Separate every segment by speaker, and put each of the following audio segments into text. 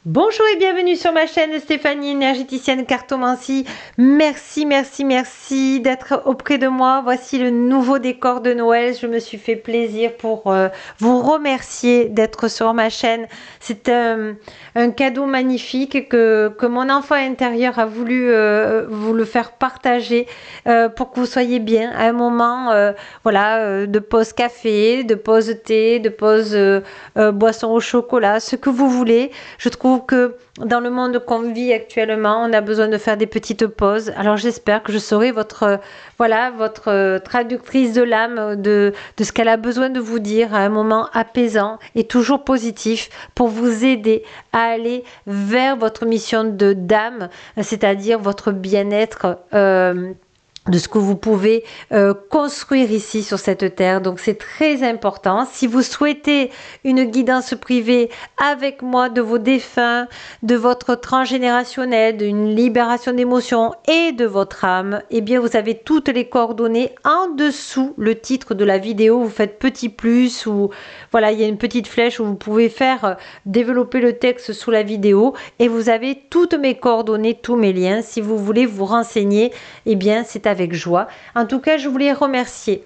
Speaker 1: Bonjour et bienvenue sur ma chaîne Stéphanie énergéticienne cartomancie. Merci, merci, merci d'être auprès de moi. Voici le nouveau décor de Noël. Je me suis fait plaisir pour vous remercier d'être sur ma chaîne. C'est un cadeau magnifique que mon enfant intérieur a voulu vous le faire partager pour que vous soyez bien à un moment de pause café, de pause thé, de pause boisson au chocolat, ce que vous voulez. Je trouve que dans le monde qu'on vit actuellement, on a besoin de faire des petites pauses. Alors j'espère que je serai votre traductrice de l'âme, de ce qu'elle a besoin de vous dire à un moment apaisant et toujours positif pour vous aider à aller vers votre mission de d'âme, c'est-à-dire votre bien-être. De ce que vous pouvez construire ici sur cette terre. Donc c'est très important. Si vous souhaitez une guidance privée avec moi de vos défunts, de votre transgénérationnel, d'une libération d'émotions et de votre âme, eh bien vous avez toutes les coordonnées en dessous le titre de la vidéo. Vous faites petit plus ou voilà, il y a une petite flèche où vous pouvez faire développer le texte sous la vidéo et vous avez toutes mes coordonnées, tous mes liens. Si vous voulez vous renseigner, eh bien c'est avec joie. En tout cas, je voulais remercier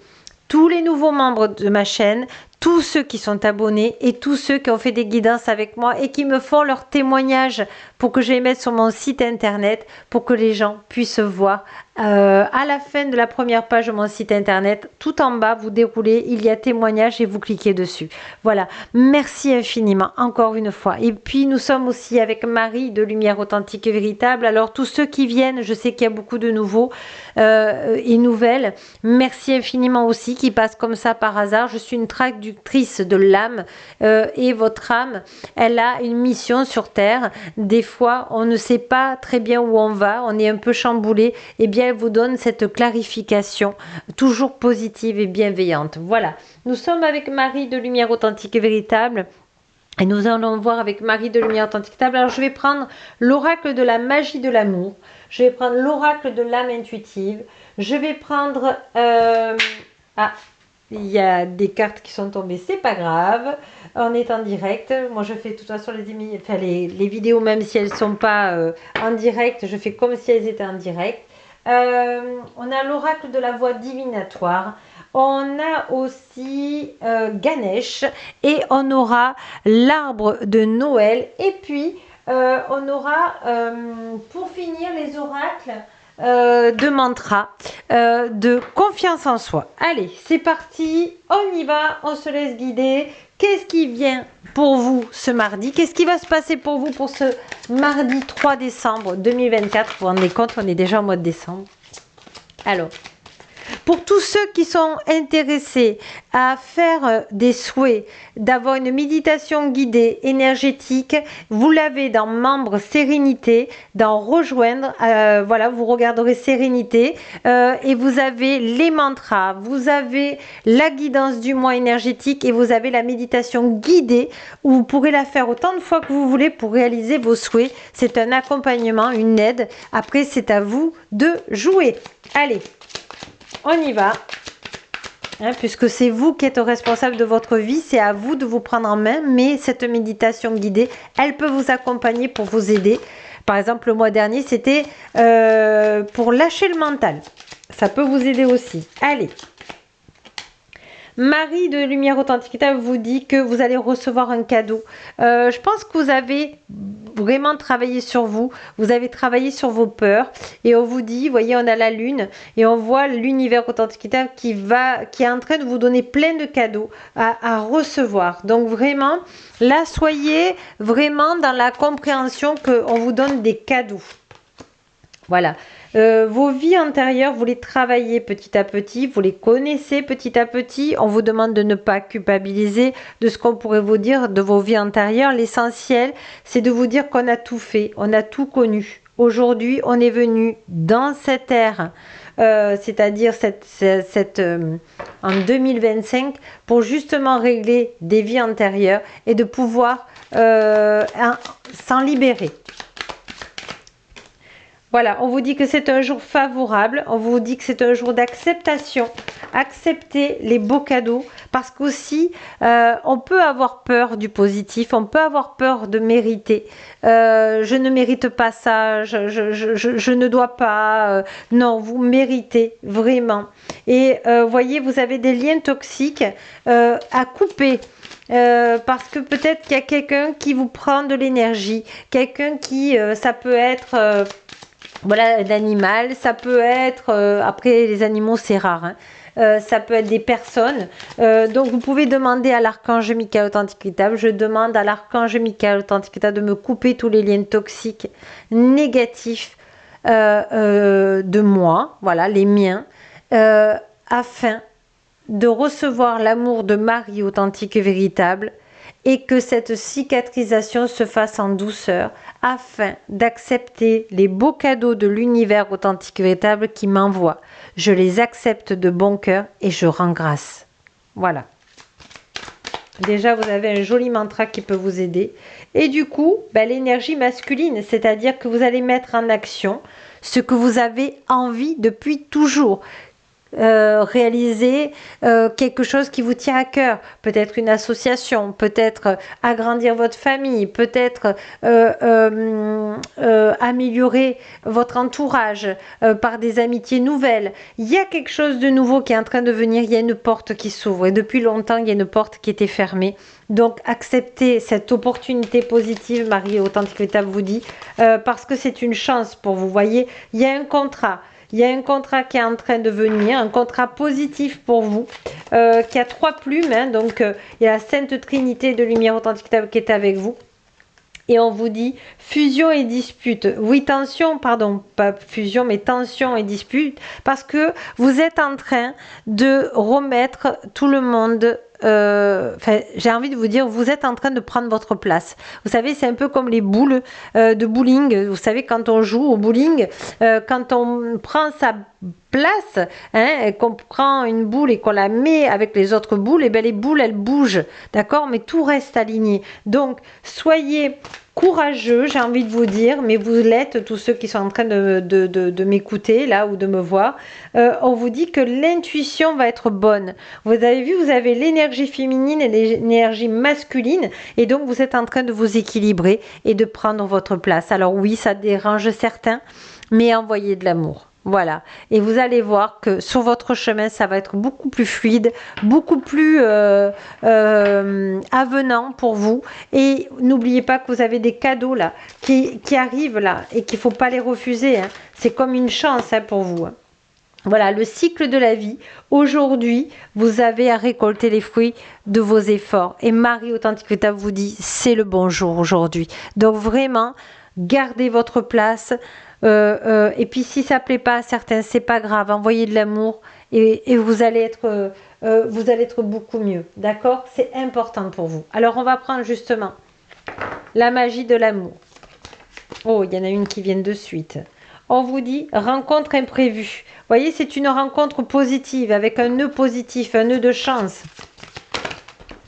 Speaker 1: tous les nouveaux membres de ma chaîne, tous ceux qui sont abonnés et tous ceux qui ont fait des guidances avec moi et qui me font leurs témoignages pour que je les mette sur mon site internet pour que les gens puissent voir. À la fin de la première page de mon site internet, tout en bas, vous déroulez, il y a témoignages et vous cliquez dessus. Voilà, merci infiniment, encore une fois. Et puis, nous sommes aussi avec Marie de Lumière Authentique et Véritable. Alors, tous ceux qui viennent, je sais qu'il y a beaucoup de nouveaux et nouvelles. Merci infiniment aussi, qui passent comme ça par hasard. Je suis une traductrice de l'âme et votre âme, elle a une mission sur Terre. Des fois, on ne sait pas très bien où on va, on est un peu chamboulé. Eh bien, elle vous donne cette clarification, toujours positive et bienveillante. Voilà, nous sommes avec Marie de Lumière Authentique et Véritable. Et nous allons voir avec Marie de Lumière Authentique et Véritable. Alors, je vais prendre l'oracle de la magie de l'amour. Je vais prendre l'oracle de l'âme intuitive. Je vais prendre... il y a des cartes qui sont tombées, c'est pas grave. On est en direct. Moi, je fais de toute façon les vidéos, même si elles ne sont pas en direct, je fais comme si elles étaient en direct. On a l'oracle de la voix divinatoire. On a aussi Ganesh et on aura l'arbre de Noël. Et puis, on aura, pour finir, les oracles de mantra, de confiance en soi. Allez, c'est parti, on y va, on se laisse guider. Qu'est-ce qui vient pour vous ce mardi? Qu'est-ce qui va se passer pour vous pour ce mardi 3 décembre 2024? Vous vous rendez compte, on est déjà au mois de décembre. Alors, pour tous ceux qui sont intéressés à faire des souhaits, d'avoir une méditation guidée énergétique, vous l'avez dans Membres Sérénité, dans Rejoindre, voilà, vous regarderez Sérénité, et vous avez les mantras, vous avez la guidance du mois énergétique et vous avez la méditation guidée où vous pourrez la faire autant de fois que vous voulez pour réaliser vos souhaits. C'est un accompagnement, une aide. Après, c'est à vous de jouer. Allez, on y va, puisque c'est vous qui êtes responsable de votre vie, c'est à vous de vous prendre en main, mais cette méditation guidée, elle peut vous accompagner pour vous aider. Par exemple, le mois dernier, c'était pour lâcher le mental. Ça peut vous aider aussi. Allez. Marie de Lumière Authentique vous dit que vous allez recevoir un cadeau. Je pense que vous avez vraiment travaillé sur vous. Vous avez travaillé sur vos peurs. Et on vous dit, vous voyez, on a la lune. Et on voit l'univers Authentique qui est en train de vous donner plein de cadeaux à recevoir. Donc vraiment, là, soyez vraiment dans la compréhension qu'on vous donne des cadeaux. Voilà. Vos vies antérieures, vous les travaillez petit à petit, vous les connaissez petit à petit. On vous demande de ne pas culpabiliser de ce qu'on pourrait vous dire de vos vies antérieures. L'essentiel, c'est de vous dire qu'on a tout fait, on a tout connu. Aujourd'hui, on est venu dans cette ère, c'est-à-dire en 2025, pour justement régler des vies antérieures et de pouvoir s'en libérer. Voilà, on vous dit que c'est un jour favorable, on vous dit que c'est un jour d'acceptation. Acceptez les beaux cadeaux parce qu'aussi, on peut avoir peur du positif, on peut avoir peur de mériter. Je ne mérite pas ça, je ne dois pas. Non, vous méritez vraiment. Et voyez, vous avez des liens toxiques à couper. Parce que peut-être qu'il y a quelqu'un qui vous prend de l'énergie, quelqu'un qui, ça peut être voilà, d'animal, ça peut être, après les animaux c'est rare, hein. Ça peut être des personnes. Donc vous pouvez demander à l'archange Michael Authentique Véritable, je demande à l'archange Michael Authentique Véritable de me couper tous les liens toxiques, négatifs de moi, voilà, les miens, afin de recevoir l'amour de Marie authentique et véritable et que cette cicatrisation se fasse en douceur afin d'accepter les beaux cadeaux de l'univers authentique et véritable qui m'envoie. Je les accepte de bon cœur et je rends grâce. Voilà. Déjà, vous avez un joli mantra qui peut vous aider. Et du coup, l'énergie masculine, c'est-à-dire que vous allez mettre en action ce que vous avez envie depuis toujours. Réaliser quelque chose qui vous tient à cœur, peut-être une association, peut-être agrandir votre famille, peut-être améliorer votre entourage par des amitiés nouvelles. Il y a quelque chose de nouveau qui est en train de venir, il y a une porte qui s'ouvre et depuis longtemps il y a une porte qui était fermée. Donc acceptez cette opportunité positive, Marie Authentique Véritable vous dit, parce que c'est une chance pour vous. Voyez, il y a un contrat. Il y a un contrat qui est en train de venir, un contrat positif pour vous, qui a 3 plumes. Hein, donc, il y a la Sainte Trinité de Lumière Authentique qui est avec vous. Et on vous dit fusion et dispute. Oui, tension, pardon, pas fusion, mais tension et dispute. Parce que vous êtes en train de remettre tout le monde. J'ai envie de vous dire, vous êtes en train de prendre votre place. Vous savez, c'est un peu comme les boules de bowling. Vous savez, quand on joue au bowling, quand on prend sa place, hein, et qu'on prend une boule et qu'on la met avec les autres boules, et bien les boules, elles bougent, d'accord, mais tout reste aligné. Donc, soyez courageux, j'ai envie de vous dire, mais vous l'êtes, tous ceux qui sont en train de m'écouter là ou de me voir. On vous dit que l'intuition va être bonne. Vous avez vu, vous avez l'énergie féminine et l'énergie masculine, et donc vous êtes en train de vous équilibrer et de prendre votre place. Alors oui, ça dérange certains, mais envoyez de l'amour. Voilà, et vous allez voir que sur votre chemin, ça va être beaucoup plus fluide, beaucoup plus avenant pour vous. Et n'oubliez pas que vous avez des cadeaux là qui arrivent là et qu'il ne faut pas les refuser. Hein. C'est comme une chance hein, pour vous. Hein. Voilà, le cycle de la vie. Aujourd'hui, vous avez à récolter les fruits de vos efforts. Et Marie Authentique Véritable vous dit, c'est le bon jour aujourd'hui. Donc vraiment, gardez votre place. Et puis si ça plaît pas à certains, c'est pas grave. Envoyez de l'amour et vous allez être beaucoup mieux. D'accord? C'est important pour vous. Alors on va prendre justement la magie de l'amour. Oh, il y en a une qui vient de suite. On vous dit rencontre imprévue. Vous voyez, c'est une rencontre positive avec un nœud positif, un nœud de chance.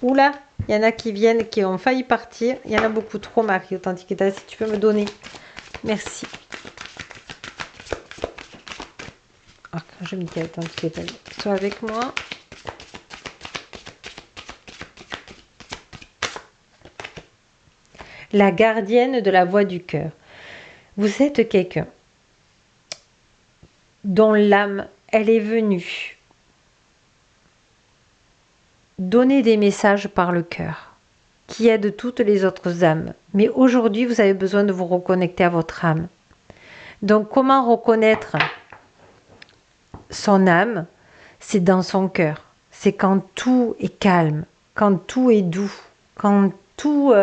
Speaker 1: Oula, il y en a qui viennent, qui ont failli partir. Il y en a beaucoup trop, Marie Authentique Véritable. Si tu peux me donner. Merci. Je me dis, attends, sois avec moi. La gardienne de la voix du cœur. Vous êtes quelqu'un dont l'âme, elle est venue donner des messages par le cœur, qui aide toutes les autres âmes. Mais aujourd'hui, vous avez besoin de vous reconnecter à votre âme. Donc, comment reconnaître son âme? C'est dans son cœur. C'est quand tout est calme, quand tout est doux, quand tout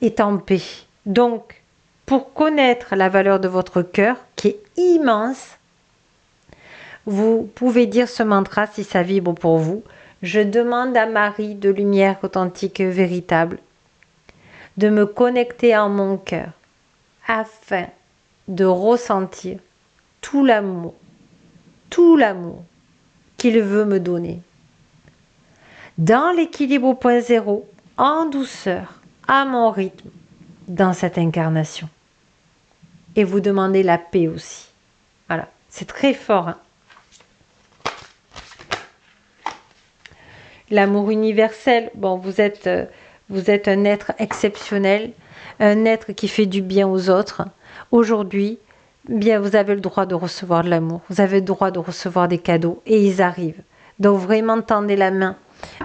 Speaker 1: est en paix. Donc, pour connaître la valeur de votre cœur, qui est immense, vous pouvez dire ce mantra si ça vibre pour vous. Je demande à Marie de lumière authentique véritable de me connecter en mon cœur afin de ressentir tout l'amour qu'il veut me donner. Dans l'équilibre au point zéro, en douceur, à mon rythme, dans cette incarnation. et vous demandez la paix aussi. Voilà, c'est très fort. Hein. L'amour universel, bon, vous êtes un être exceptionnel, un être qui fait du bien aux autres. Aujourd'hui, bien, vous avez le droit de recevoir de l'amour, vous avez le droit de recevoir des cadeaux et ils arrivent. Donc vraiment tendez la main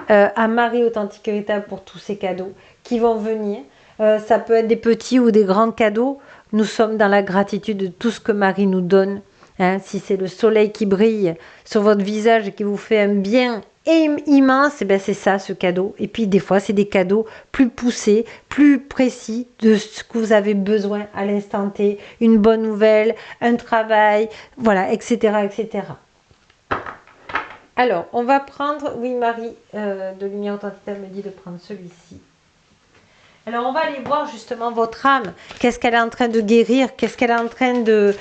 Speaker 1: à Marie Authentique Véritable pour tous ces cadeaux qui vont venir. Ça peut être des petits ou des grands cadeaux. Nous sommes dans la gratitude de tout ce que Marie nous donne. Hein, si c'est le soleil qui brille sur votre visage et qui vous fait un bien immense, et ben c'est ça ce cadeau. Et puis des fois c'est des cadeaux plus poussés, plus précis de ce que vous avez besoin à l'instant T, une bonne nouvelle, un travail, voilà, etc. etc. Alors, on va prendre, oui Marie de Lumière Authentique me dit de prendre celui-ci. Alors, on va aller voir justement votre âme. Qu'est-ce qu'elle est en train de guérir? Qu'est-ce qu'elle est en train de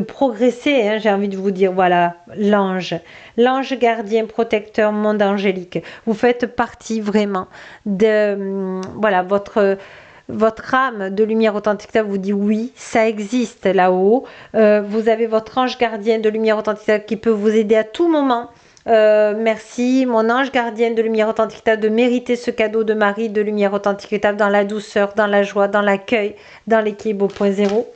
Speaker 1: progresser, hein, j'ai envie de vous dire. Voilà, l'ange. L'ange gardien, protecteur, monde angélique. Vous faites partie vraiment de... voilà, votre âme de lumière authentique vous dit oui, ça existe là-haut. Vous avez votre ange gardien de lumière authentique qui peut vous aider à tout moment. Merci mon ange gardien de lumière authentique de mériter ce cadeau de Marie de lumière authentique dans la douceur, dans la joie, dans l'accueil, dans l'équilibre au point zéro.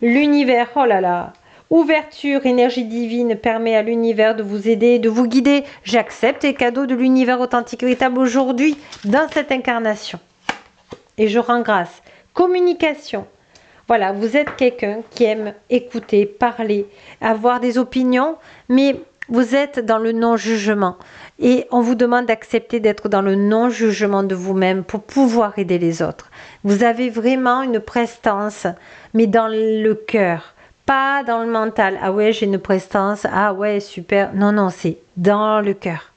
Speaker 1: L'univers, oh là là, ouverture, énergie divine permet à l'univers de vous aider, de vous guider. J'accepte les cadeaux de l'univers authentique véritable aujourd'hui dans cette incarnation et je rends grâce. Communication. Voilà, vous êtes quelqu'un qui aime écouter, parler, avoir des opinions, mais vous êtes dans le non-jugement. Et on vous demande d'accepter d'être dans le non-jugement de vous-même pour pouvoir aider les autres. Vous avez vraiment une prestance, mais dans le cœur, pas dans le mental. Ah ouais, j'ai une prestance, ah ouais, super. Non, non, c'est dans le cœur.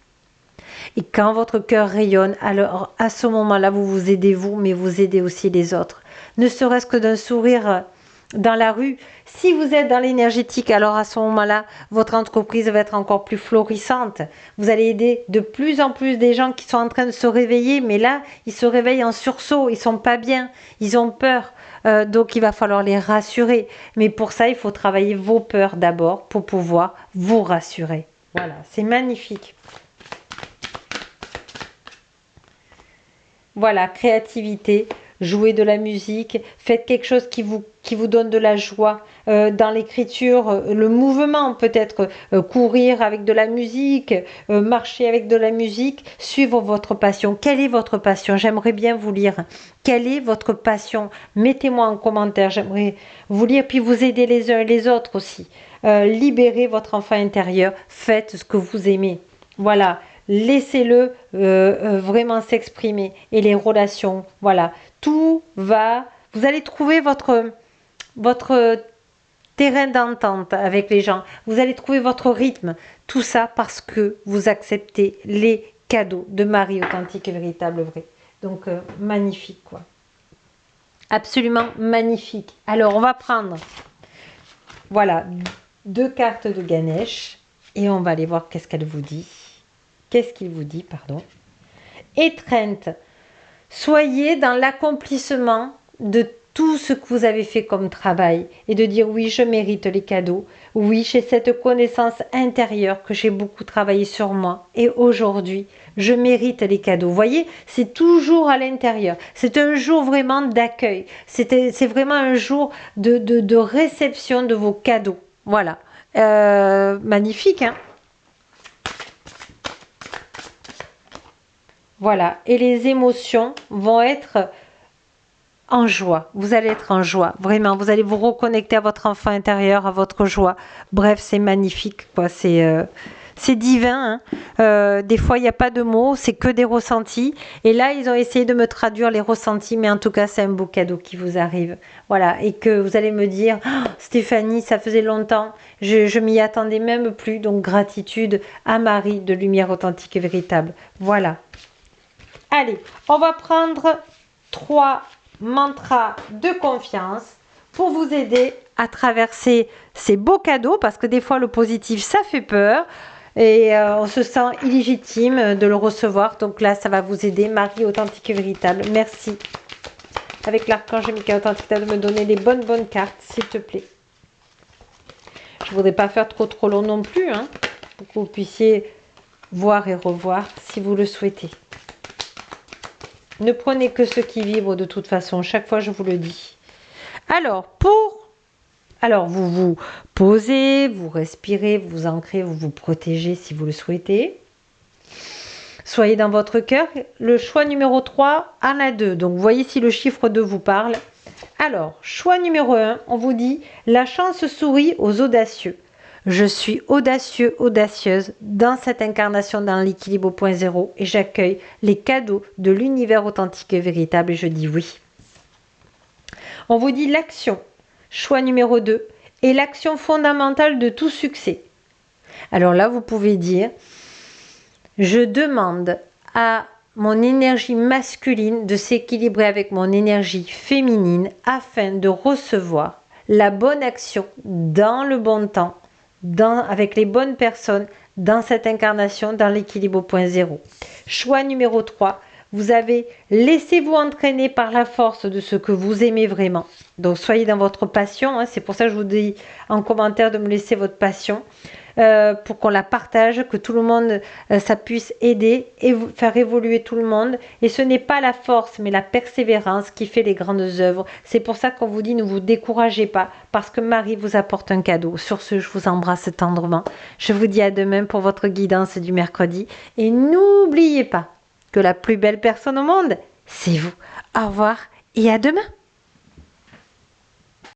Speaker 1: Et quand votre cœur rayonne, alors à ce moment-là, vous vous aidez vous, mais vous aidez aussi les autres. Ne serait-ce que d'un sourire dans la rue. Si vous êtes dans l'énergétique, alors à ce moment-là, votre entreprise va être encore plus florissante. Vous allez aider de plus en plus des gens qui sont en train de se réveiller, mais là, ils se réveillent en sursaut, ils sont pas bien, ils ont peur. Donc, il va falloir les rassurer. Mais pour ça, il faut travailler vos peurs d'abord pour pouvoir vous rassurer. Voilà, c'est magnifique. Voilà, créativité, jouez de la musique, faites quelque chose qui vous donne de la joie dans l'écriture, le mouvement peut-être, courir avec de la musique, marcher avec de la musique, suivre votre passion. Quelle est votre passion? J'aimerais bien vous lire. Quelle est votre passion? Mettez-moi en commentaire, j'aimerais vous lire, puis vous aider les uns et les autres aussi. Libérez votre enfant intérieur, faites ce que vous aimez. Voilà. Laissez-le vraiment s'exprimer et les relations, voilà, tout va, vous allez trouver votre terrain d'entente avec les gens, vous allez trouver votre rythme, tout ça parce que vous acceptez les cadeaux de Marie authentique et véritable vraie. Donc magnifique quoi, absolument magnifique. Alors on va prendre, voilà, 2 cartes de Ganesh et on va aller voir qu'est-ce qu'elle vous dit. Qu'est-ce qu'il vous dit, pardon? Étreinte. Soyez dans l'accomplissement de tout ce que vous avez fait comme travail et de dire oui, je mérite les cadeaux. Oui, j'ai cette connaissance intérieure que j'ai beaucoup travaillé sur moi et aujourd'hui, je mérite les cadeaux. Vous voyez, c'est toujours à l'intérieur. C'est un jour vraiment d'accueil. C'est vraiment un jour de réception de vos cadeaux. Voilà. Magnifique, hein? Voilà, et les émotions vont être en joie. Vous allez être en joie, vraiment. Vous allez vous reconnecter à votre enfant intérieur, à votre joie. Bref, c'est magnifique, quoi. C'est divin. Hein. Des fois, il n'y a pas de mots, c'est que des ressentis. Et là, ils ont essayé de me traduire les ressentis, mais en tout cas, c'est un beau cadeau qui vous arrive. Voilà, et que vous allez me dire, oh, Stéphanie, ça faisait longtemps, je m'y attendais même plus. Donc, gratitude à Marie de Lumière Authentique et Véritable. Voilà. Allez, on va prendre 3 mantras de confiance pour vous aider à traverser ces beaux cadeaux parce que des fois le positif ça fait peur et on se sent illégitime de le recevoir. Donc là ça va vous aider. Marie authentique et véritable. Merci. avec l'archange Michael Authentique de me donner les bonnes cartes, s'il te plaît. Je ne voudrais pas faire trop long non plus, hein, pour que vous puissiez voir et revoir si vous le souhaitez. Ne prenez que ce qui vibre de toute façon, chaque fois je vous le dis. Alors, vous vous posez, vous respirez, vous vous ancrez, vous vous protégez si vous le souhaitez. Soyez dans votre cœur. Le choix numéro 3 en a 2. Donc, vous voyez si le chiffre 2 vous parle. Alors, choix numéro 1, on vous dit « La chance sourit aux audacieux ». Je suis audacieux, audacieuse dans cette incarnation dans l'équilibre 0.0 et j'accueille les cadeaux de l'univers authentique et véritable et je dis oui. On vous dit l'action, choix numéro 2, est l'action fondamentale de tout succès. Alors là, vous pouvez dire « Je demande à mon énergie masculine de s'équilibrer avec mon énergie féminine afin de recevoir la bonne action dans le bon temps, avec les bonnes personnes dans cette incarnation dans l'équilibre 0.0. Choix numéro 3, vous avez laissez-vous entraîner par la force de ce que vous aimez vraiment. Donc soyez dans votre passion, hein, c'est pour ça que je vous dis en commentaire de me laisser votre passion. Pour qu'on la partage, que tout le monde, ça puisse aider et faire évoluer tout le monde. Et ce n'est pas la force, mais la persévérance qui fait les grandes œuvres. C'est pour ça qu'on vous dit ne vous découragez pas, parce que Marie vous apporte un cadeau. Sur ce, je vous embrasse tendrement. Je vous dis à demain pour votre guidance du mercredi. Et n'oubliez pas que la plus belle personne au monde, c'est vous. Au revoir et à demain.